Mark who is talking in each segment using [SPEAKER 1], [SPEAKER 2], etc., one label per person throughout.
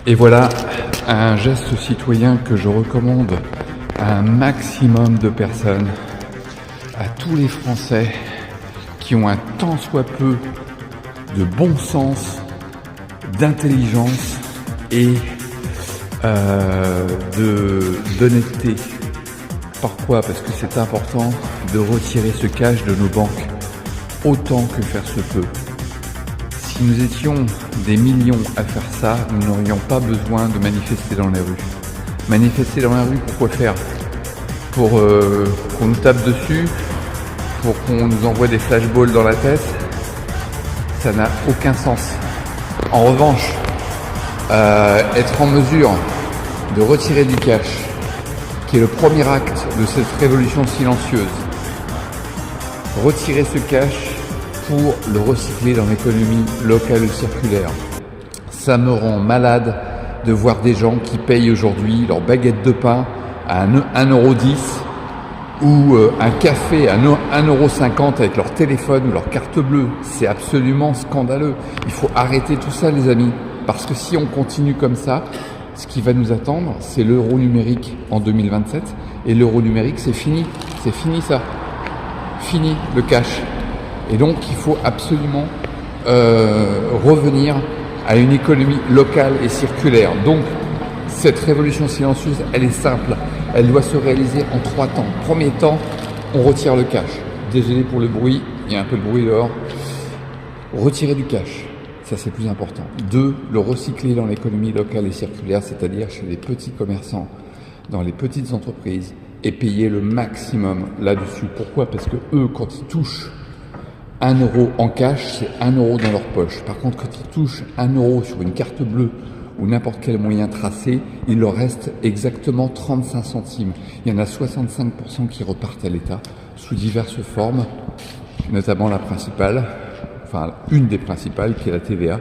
[SPEAKER 1] Et voilà un geste citoyen que je recommande à un maximum de personnes, à tous les Français qui ont un tant soit peu de bon sens, d'intelligence et d'honnêteté. Pourquoi ? Parce que c'est important de retirer ce cash de nos banques autant que faire se peut. Si nous étions des millions à faire ça, nous n'aurions pas besoin de manifester dans les rues. Manifester dans la rue, pourquoi faire ? Pour qu'on nous tape dessus ? Pour qu'on nous envoie des flashballs dans la tête ? Ça n'a aucun sens. En revanche, être en mesure de retirer du cash, qui est le premier acte de cette révolution silencieuse, retirer ce cash pour le recycler dans l'économie locale ou circulaire. Ça me rend malade de voir des gens qui payent aujourd'hui leur baguette de pain à 1,10 € ou un café à 1,50 € avec leur téléphone ou leur carte bleue. C'est absolument scandaleux. Il faut arrêter tout ça, les amis, parce que si on continue comme ça, ce qui va nous attendre, c'est l'euro numérique en 2027. Et l'euro numérique, c'est fini. C'est fini ça. Fini le cash. Et donc, il faut absolument revenir à une économie locale et circulaire. Donc, cette révolution silencieuse, elle est simple. Elle doit se réaliser en 3 temps. Premier temps, on retire le cash. Désolé pour le bruit, il y a un peu de bruit dehors. Retirer du cash, ça c'est plus important. 2, le recycler dans l'économie locale et circulaire, c'est-à-dire chez les petits commerçants, dans les petites entreprises, et payer le maximum là-dessus. Pourquoi ? Parce que eux, quand ils touchent 1 € en cash, c'est 1 € dans leur poche. Par contre, quand ils touchent 1 € sur une carte bleue ou n'importe quel moyen tracé, il leur reste exactement 35 centimes. Il y en a 65% qui repartent à l'État sous diverses formes, notamment la principale, enfin une des principales, qui est la TVA,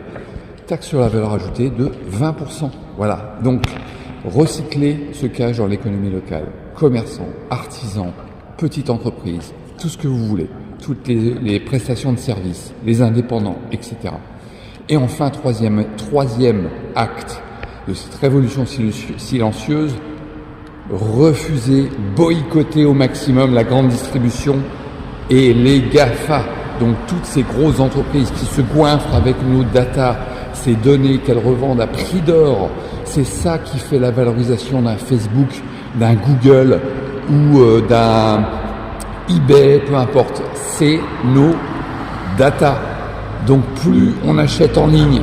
[SPEAKER 1] taxe sur la valeur ajoutée de 20%. Voilà, donc recycler ce cash dans l'économie locale, commerçants, artisans, petites entreprises, tout ce que vous voulez, toutes les prestations de services, les indépendants, etc. Et enfin, troisième acte de cette révolution silencieuse, refuser, boycotter au maximum la grande distribution et les GAFA, donc toutes ces grosses entreprises qui se goinfrent avec nos data, ces données qu'elles revendent à prix d'or. C'est ça qui fait la valorisation d'un Facebook, d'un Google ou d'un eBay, peu importe. C'est nos data. Donc plus on achète en ligne